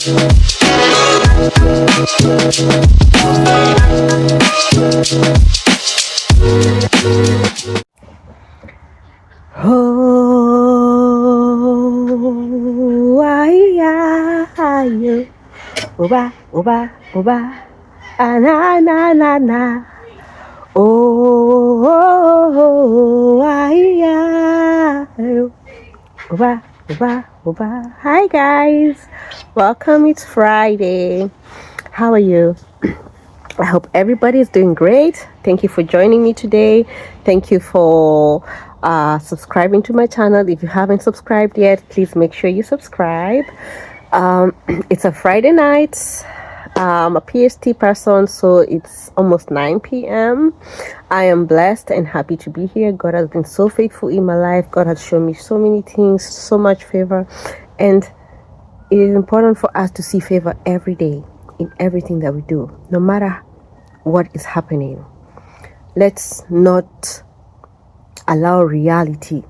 Oh, you, oba, oba, oba, na na na na. Oh, you, oba, oba, oba. Hi guys, welcome. It's Friday. How are you? I hope everybody is doing great. Thank you for joining me today. Thank you for subscribing to my channel. If you haven't subscribed yet, please make sure you subscribe. It's a Friday night. I'm a PST person, so it's almost 9 p.m. I am blessed and happy to be here. God has been so faithful in my life. God has shown me so many things, so much favor. And it is important for us to see favor every day in everything that we do, no matter what is happening. Let's not allow reality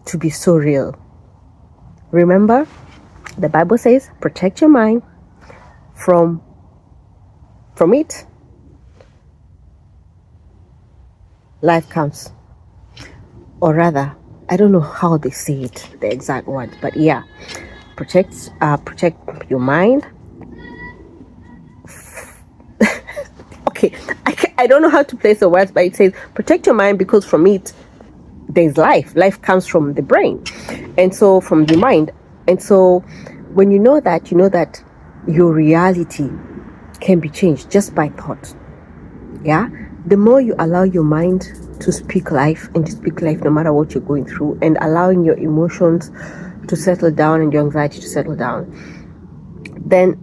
to be so real. Remember, the Bible says, protect your mind from it. Life comes. Or rather, I don't know how they say it, the exact word, but yeah, protect your mind. Okay, I don't know how to place the words, but it says protect your mind because from it there's life. Life comes from the brain, and so from the mind. And so when you know that your reality can be changed just by thought. Yeah, the more you allow your mind to speak life and to speak life no matter what you're going through, and allowing your emotions to settle down and your anxiety to settle down, then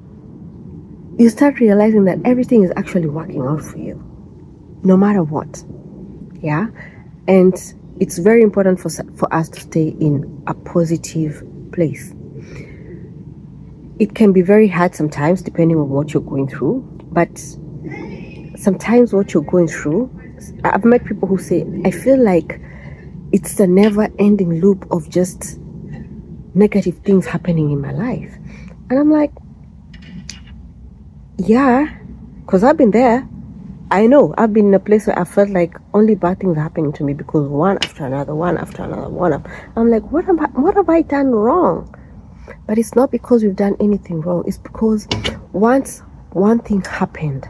you start realizing that everything is actually working out for you no matter what. Yeah, and it's very important for us to stay in a positive place. It can be very hard sometimes depending on what you're going through, but sometimes what you're going through, I've met people who say, I feel like it's a never-ending loop of just negative things happening in my life. And I'm like, yeah, because I've been there. I know I've been in a place where I felt like only bad things are happening to me because one after another. I'm like, what have I done wrong? But it's not because we've done anything wrong. It's because once one thing happened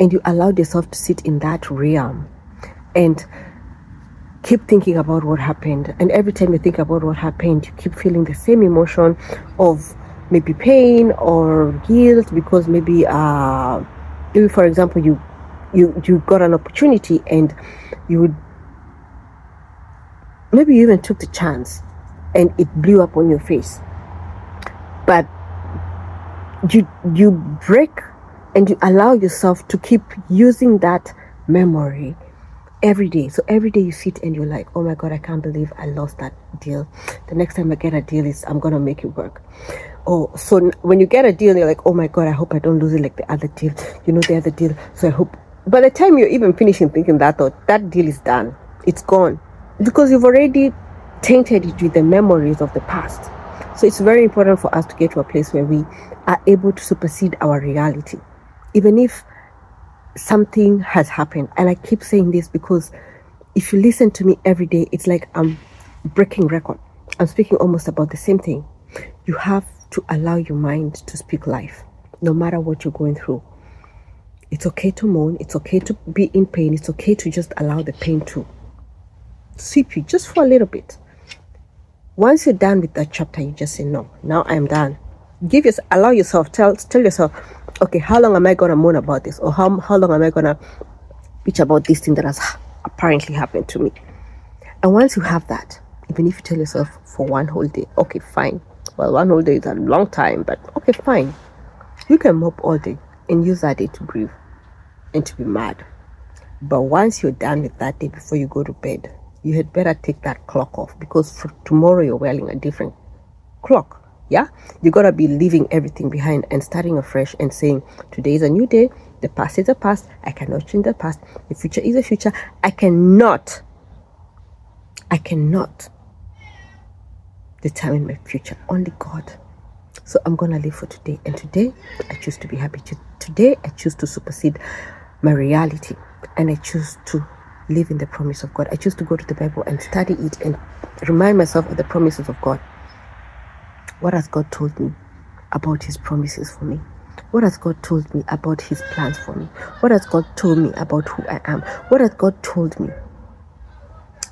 and you allowed yourself to sit in that realm and keep thinking about what happened, and every time you think about what happened, you keep feeling the same emotion of maybe pain or guilt because maybe for example you got an opportunity and you even took the chance and it blew up on your face, but you break and you allow yourself to keep using that memory every day. So every day you sit and you're like, oh my God, I can't believe I lost that deal. The next time I get a deal I'm gonna make it work. Oh, so when you get a deal, you're like, oh my God, I hope I don't lose it like the other deal. The other deal. So I hope by the time you're even finishing thinking that thought, that deal is done. It's gone. Because you've already tainted it with the memories of the past. So it's very important for us to get to a place where we are able to supersede our reality. Even if something has happened. And I keep saying this because if you listen to me every day, it's like I'm breaking record. I'm speaking almost about the same thing. You have to allow your mind to speak life, no matter what you're going through. It's okay to moan. It's okay to be in pain. It's okay to just allow the pain to sweep you just for a little bit. Once you're done with that chapter, you just say, no, now I'm done. Allow yourself, tell yourself, okay, how long am I going to moan about this? Or how long am I going to bitch about this thing that has apparently happened to me? And once you have that, even if you tell yourself for one whole day, okay, fine. Well, one whole day is a long time, but okay, fine. You can mope all day and use that day to grieve and to be mad. But once you're done with that day before you go to bed, you had better take that clock off, because for tomorrow you're wearing a different clock. Yeah, you gotta be leaving everything behind and starting afresh and saying, today is a new day. The past is the past. I cannot change the past. The future is the future. I cannot determine my future. Only God. So I'm going to live for today. And today, I choose to be happy. Today, I choose to supersede my reality. And I choose to live in the promise of God. I choose to go to the Bible and study it and remind myself of the promises of God. What has God told me about his promises for me? What has God told me about his plans for me? What has God told me about who I am? What has God told me?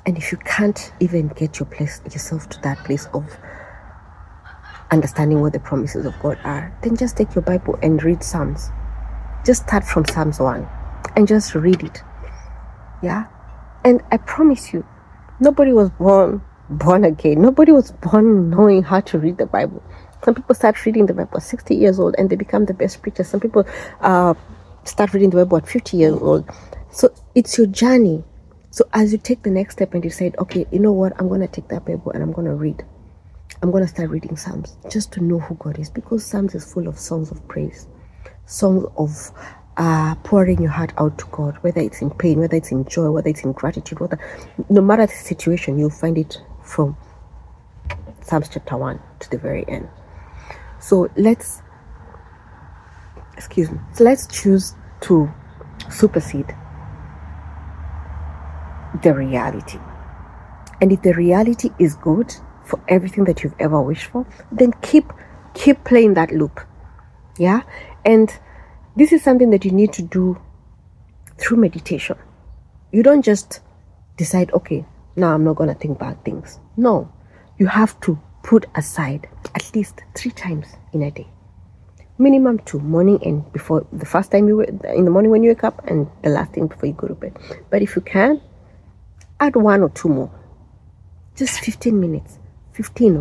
And if you can't even get yourself to that place of understanding what the promises of God are, then just take your Bible and read Psalms. Just start from Psalms 1 and just read it. Yeah? And I promise you, nobody was born again. Nobody was born knowing how to read the Bible. Some people start reading the Bible at 60 years old and they become the best preachers. Some people start reading the Bible at 50 years old. So it's your journey. So as you take the next step and decide, okay, you know what, I'm going to take that Bible and I'm going to read. I'm going to start reading Psalms just to know who God is, because Psalms is full of songs of praise, songs of pouring your heart out to God, whether it's in pain, whether it's in joy, whether it's in gratitude, no matter the situation, you'll find it from Psalms chapter 1 to the very end. So let's choose to supersede the reality. And if the reality is good for everything that you've ever wished for, then keep playing that loop. Yeah? And this is something that you need to do through meditation. You don't just decide, okay, now I'm not going to think bad things. No, you have to put aside at least 3 times in a day. Minimum 2, morning and before, the first time in the morning when you wake up, and the last thing before you go to bed. But if you can, add 1 or 2 more. Just 15 minutes. 15.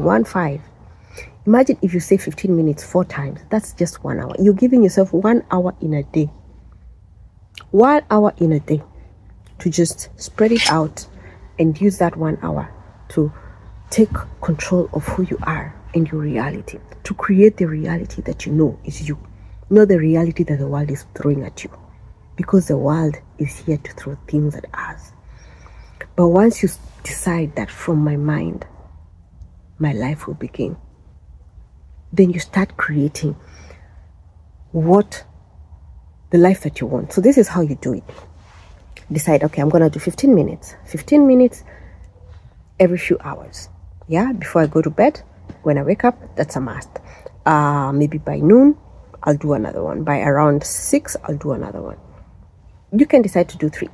Imagine if you say 15 minutes 4 times. That's just 1 hour. You're giving yourself 1 hour in a day. 1 hour in a day to just spread it out and use that 1 hour to take control of who you are and your reality, to create the reality that you know is you, not the reality that the world is throwing at you, because the world is here to throw things at us. But once you decide that from my mind, my life will begin, then you start creating the life that you want. So this is how you do it. Decide, okay, I'm going to do 15 minutes. 15 minutes every few hours. Yeah, before I go to bed. When I wake up, that's a must. Maybe by noon, I'll do another one. By around 6, I'll do another one. You can decide to do 3.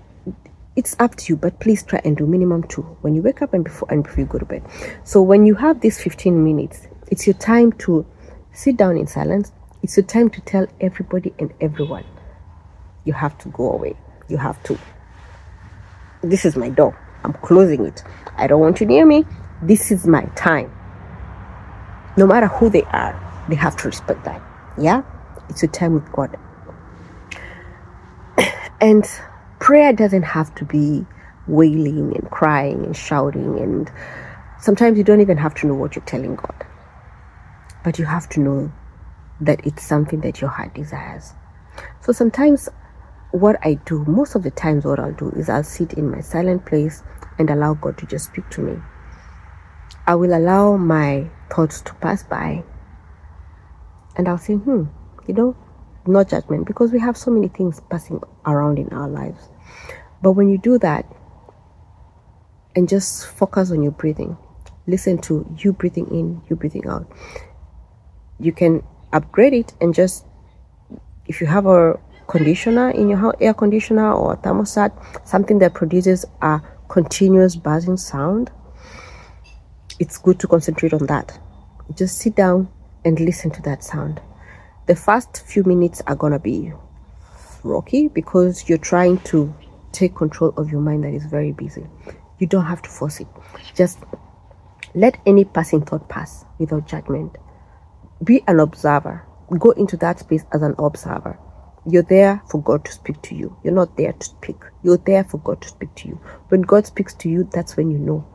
It's up to you, but please try and do minimum 2 when you wake up and before you go to bed. So when you have these 15 minutes, it's your time to sit down in silence. It's your time to tell everybody and everyone, you have to go away. You have to. This is my door. I'm closing it. I don't want you near me. This is my time. No matter who they are, they have to respect that. Yeah? It's your time with God. And prayer doesn't have to be wailing and crying and shouting. And sometimes you don't even have to know what you're telling God. But you have to know that it's something that your heart desires. So sometimes what I do, most of the times what I'll do is I'll sit in my silent place and allow God to just speak to me. I will allow my thoughts to pass by and I'll say, no judgment, because we have so many things passing around in our lives. But when you do that and just focus on your breathing, listen to you breathing in, you breathing out. You can upgrade it and just, if you have a conditioner in your air conditioner or a thermostat, something that produces a continuous buzzing sound, it's good to concentrate on that. Just sit down and listen to that sound. The first few minutes are gonna be rocky because you're trying to take control of your mind that is very busy. You don't have to force it. Just let any passing thought pass without judgment. Be an observer. Go into that space as an observer. You're there for God to speak to you. You're not there to speak. You're there for God to speak to you. When God speaks to you, that's when you know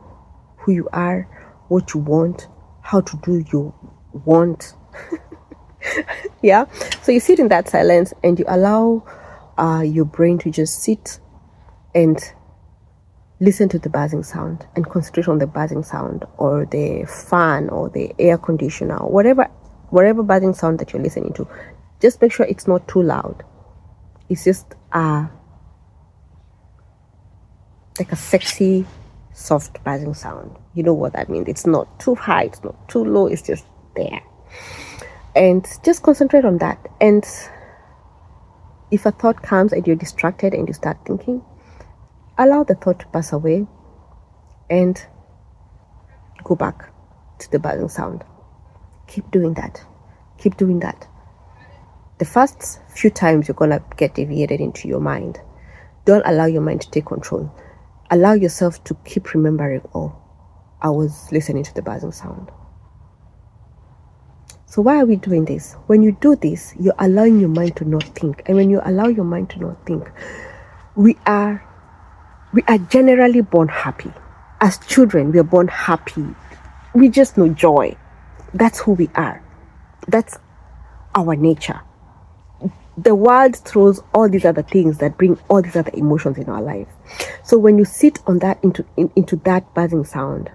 who you are, what you want, how to do your want. Yeah. So you sit in that silence and you allow your brain to just sit and listen to the buzzing sound and concentrate on the buzzing sound or the fan or the air conditioner or whatever whatever buzzing sound that you're listening to, just make sure it's not too loud. It's just like a sexy, soft buzzing sound. You know what that means. It's not too high, it's not too low, it's just there. And just concentrate on that. And if a thought comes and you're distracted and you start thinking, allow the thought to pass away and go back to the buzzing sound. Keep doing that. Keep doing that. The first few times you're going to get deviated into your mind. Don't allow your mind to take control. Allow yourself to keep remembering, oh, I was listening to the buzzing sound. So why are we doing this? When you do this, you're allowing your mind to not think. And when you allow your mind to not think, we are generally born happy. As children, we are born happy. We just know joy. That's who we are. That's our nature. The world throws all these other things that bring all these other emotions in our life. So when you sit on that into that buzzing sound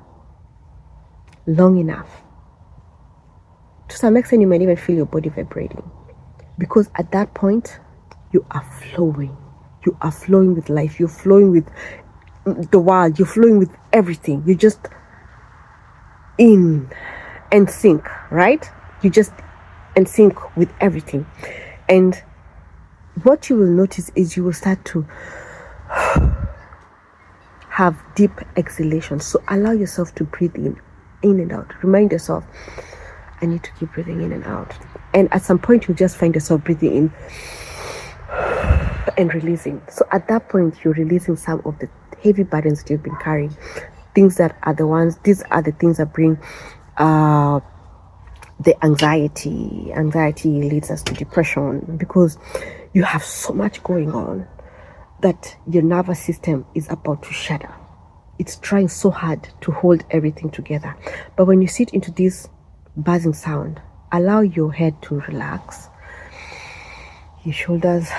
long enough, to some extent you might even feel your body vibrating, because at that point you are flowing. You are flowing with life. You're flowing with the world. You're flowing with everything. You just in and sync, right? You just in sync with everything. And what you will notice is you will start to have deep exhalations. So allow yourself to breathe in and out. Remind yourself, I need to keep breathing in and out. And at some point, you'll just find yourself breathing in and releasing. So at that point, you're releasing some of the heavy burdens that you've been carrying. These are the things that bring the anxiety. Anxiety leads us to depression, because you have so much going on that your nervous system is about to shatter. It's trying so hard to hold everything together. But when you sit into this buzzing sound, allow your head to relax, your shoulders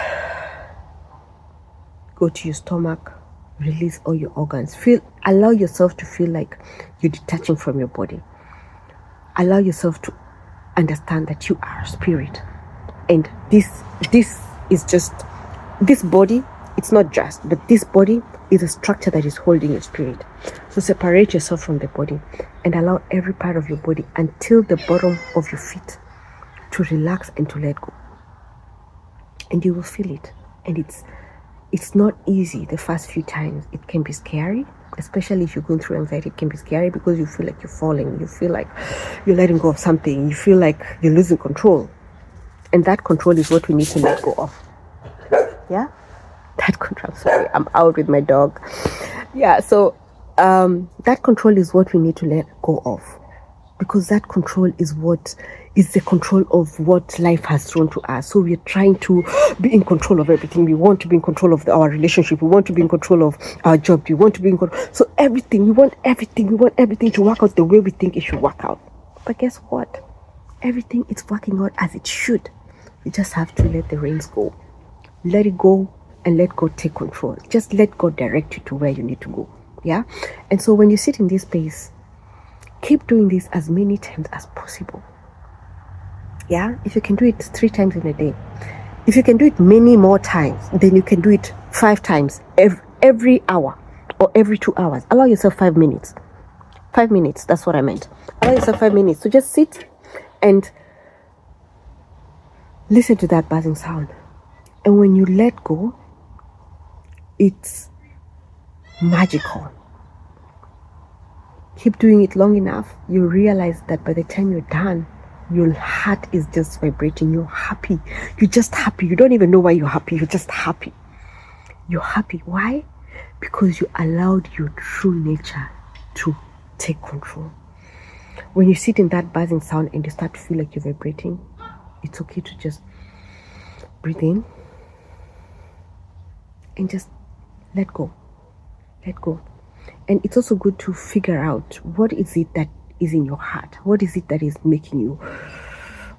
go to your stomach, release all your organs. Allow yourself to feel like you're detaching from your body. Allow yourself to understand that you are spirit, and this is just this body. It's not just, but this body is a structure that is holding your spirit. So separate yourself from the body and allow every part of your body until the bottom of your feet to relax and to let go. And you will feel it. And it's not easy the first few times. It can be scary, especially if you're going through anxiety. It can be scary because you feel like you're falling. You feel like you're letting go of something. You feel like you're losing control. And that control is what we need to let go of. Yeah? That control, sorry, I'm out with my dog. Yeah, so that control is what we need to let go of, because that control is what is the control of what life has thrown to us. So we're trying to be in control of everything. We want to be in control of our relationship. We want to be in control of our job. We want to be in control. So everything, we want everything to work out the way we think it should work out. But guess what? Everything is working out as it should. You just have to let the reins go. Let it go. And let God take control. Just let God direct you to where you need to go. Yeah? And so when you sit in this space, keep doing this as many times as possible. Yeah? If you can do it 3 times in a day, if you can do it many more times, then you can do it 5 times every hour or every 2 hours. Allow yourself 5 minutes. 5 minutes, that's what I meant. Allow yourself 5 minutes. So just sit and listen to that buzzing sound. And when you let go, it's magical. Keep doing it long enough, you realize that by the time you're done, your heart is just vibrating. You're happy. You're just happy. You don't even know why you're happy. You're just happy. You're happy. Why? Because you allowed your true nature to take control. When you sit in that buzzing sound and you start to feel like you're vibrating, it's okay to just breathe in and just let go. Let go. And it's also good to figure out what is it that is in your heart. What is it that is making you,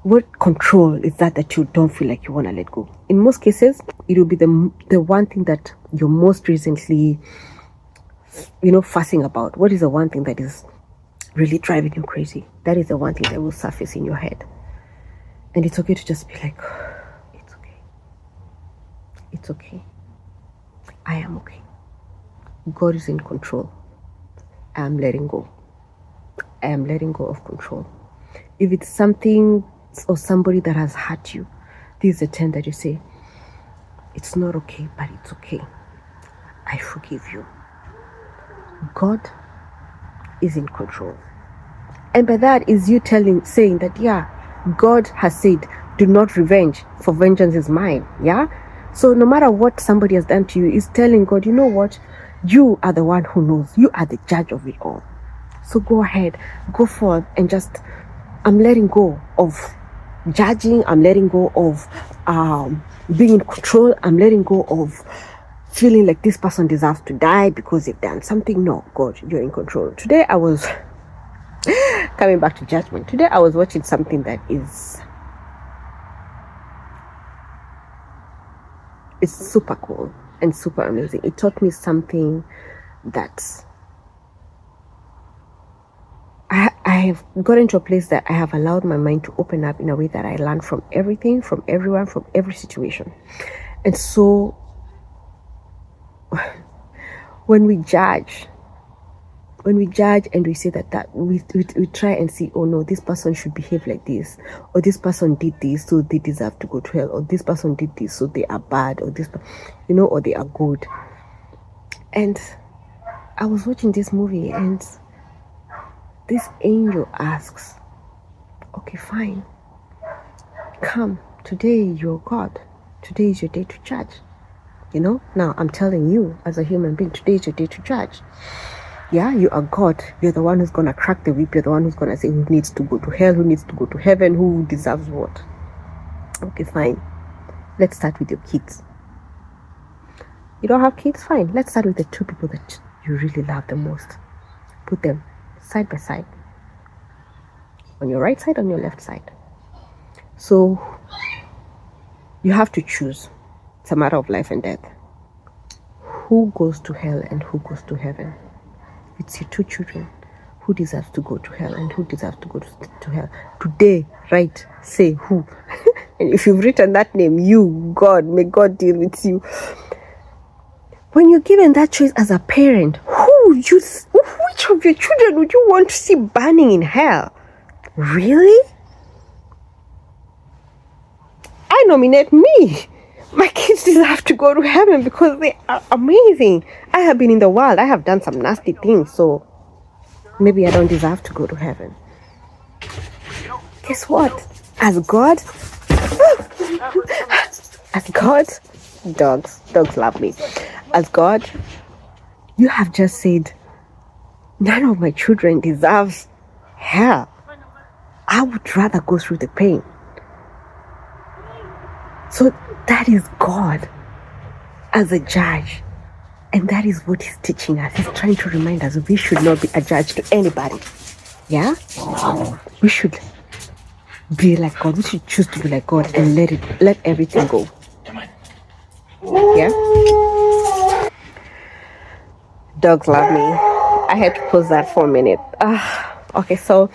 what control is that you don't feel like you want to let go? In most cases, it will be the one thing that you're most recently, fussing about. What is the one thing that is really driving you crazy? That is the one thing that will surface in your head. And it's okay to just be like, it's okay. It's okay. I am okay. God is in control. I am letting go. I am letting go of control. If it's something or somebody that has hurt you, this is the time that you say, it's not okay, but it's okay. I forgive you. God is in control. And by that is you saying that, yeah, God has said, do not revenge, for vengeance is mine. Yeah. So no matter what somebody has done to you, is telling God, you know what? You are the one who knows. You are the judge of it all. So go ahead, go forth and just, I'm letting go of judging. I'm letting go of being in control. I'm letting go of feeling like this person deserves to die because they've done something. No, God, you're in control. Today I was coming back to judgment. Today I was watching something that is super cool and super amazing. It taught me something that I have gotten to a place that I have allowed my mind to open up in a way that I learn from everything, from everyone, from every situation. And so when we judge and we say that we try and see, oh no, this person should behave like this, or this person did this so they deserve to go to hell, or this person did this so they are bad, or this, or they are good. And I was watching this movie and this angel asks, okay, fine, come, today you're God, today is your day to judge. Now I'm telling you as a human being, today is your day to judge. Yeah, you are God. You're the one who's going to crack the whip. You're the one who's going to say who needs to go to hell, who needs to go to heaven, who deserves what. Okay, fine. Let's start with your kids. You don't have kids? Fine. Let's start with the two people that you really love the most. Put them side by side. On your right side, on your left side. So you have to choose. It's a matter of life and death. Who goes to hell and who goes to heaven? It's your two children. Who deserves to go to hell and who deserves to go to hell? Today, right? Say who. And if you've written that name, you, God, may God deal with you. When you're given that choice as a parent, which of your children would you want to see burning in hell? Really? I nominate me. My kids deserve to go to heaven because they are amazing. I have been in the world. I have done some nasty things, so maybe I don't deserve to go to heaven. Guess what? As God, dogs love me. As God, you have just said, none of my children deserves hell. I would rather go through the pain. So that is God as a judge. And that is what he's teaching us. He's trying to remind us we should not be a judge to anybody. Yeah? We should be like God. We should choose to be like God and let everything go. Yeah? Dogs love me. I had to pause that for a minute. Okay, so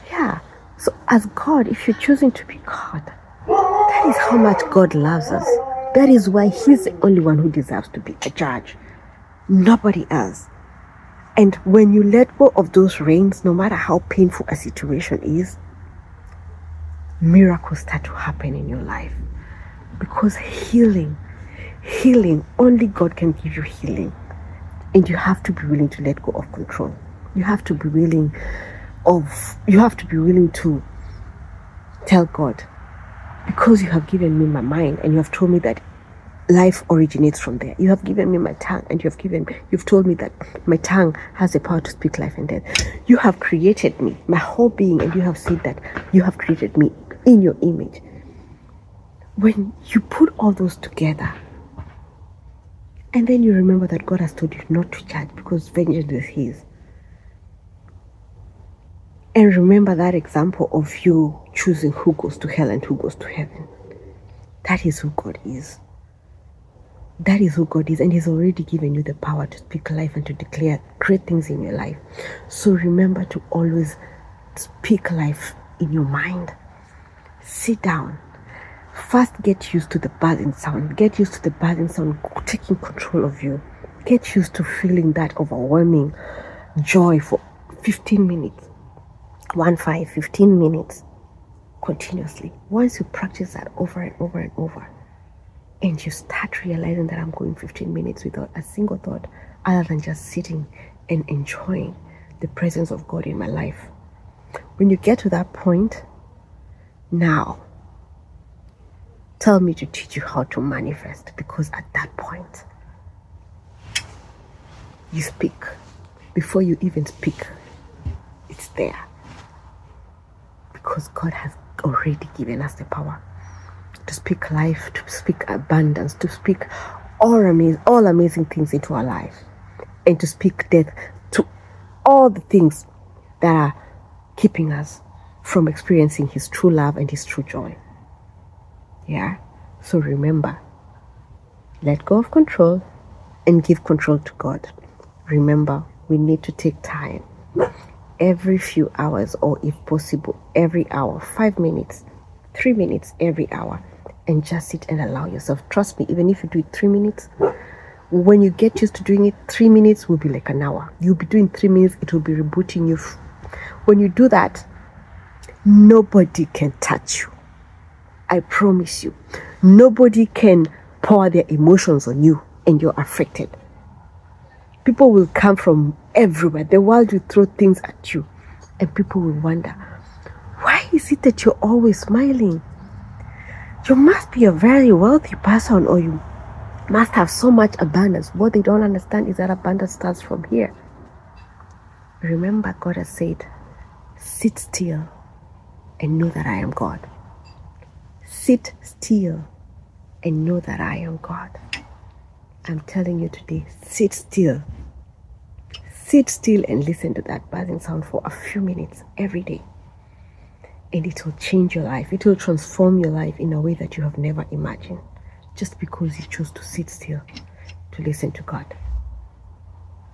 yeah. So as God, if you're choosing to be God, that is how much God loves us. That is why he's the only one who deserves to be a judge. Nobody else. And when you let go of those reins, no matter how painful a situation is, miracles start to happen in your life. Because healing, only God can give you healing. And you have to be willing to let go of control. You have to be willing to tell God, because you have given me my mind and you have told me that life originates from there. You have given me my tongue and you've told me that my tongue has the power to speak life and death. You have created me, my whole being, and you have said that you have created me in your image. When you put all those together, and then you remember that God has told you not to judge because vengeance is his. And remember that example of you choosing who goes to hell and who goes to heaven. That is who God is. That is who God is, and he's already given you the power to speak life and to declare great things in your life. So remember to always speak life in your mind. Sit down. First, get used to the buzzing sound. Get used to the buzzing sound taking control of you. Get used to feeling that overwhelming joy for 15 minutes. 15 minutes continuously. Once you practice that over and over and over, and you start realizing that I'm going 15 minutes without a single thought other than just sitting and enjoying the presence of God in my life. When you get to that point, now tell me to teach you how to manifest, because at that point you speak. Before you even speak, it's there, because God has already given us the power to speak life, to speak abundance, to speak all amazing things into our life, and to speak death to all the things that are keeping us from experiencing His true love and His true joy. Yeah? So remember, let go of control and give control to God. Remember, we need to take time every few hours, or if possible, every hour, 5 minutes, 3 minutes every hour, and just sit and allow yourself. Trust me, even if you do it 3 minutes, when you get used to doing it, 3 minutes will be like an hour. You'll be doing 3 minutes, it will be rebooting you. When you do that, nobody can touch you. I promise you. Nobody can pour their emotions on you and you're affected. People will come from everywhere. The world will throw things at you, and people will wonder, why is it that you're always smiling? You must be a very wealthy person, or you must have so much abundance. What they don't understand is that abundance starts from here. Remember, God has said, sit still and know that I am God. Sit still and know that I am God. I'm telling you today, sit still. Sit still and listen to that buzzing sound for a few minutes every day. And it will change your life. It will transform your life in a way that you have never imagined, just because you chose to sit still to listen to God.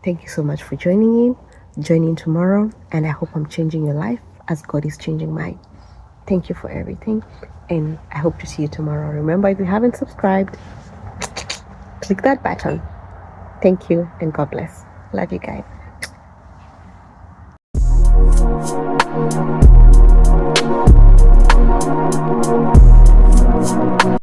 Thank you so much for joining in. Join in tomorrow, and I hope I'm changing your life as God is changing mine. Thank you for everything, and I hope to see you tomorrow. Remember, if you haven't subscribed, click that button. Thank you, and God bless. Love you guys.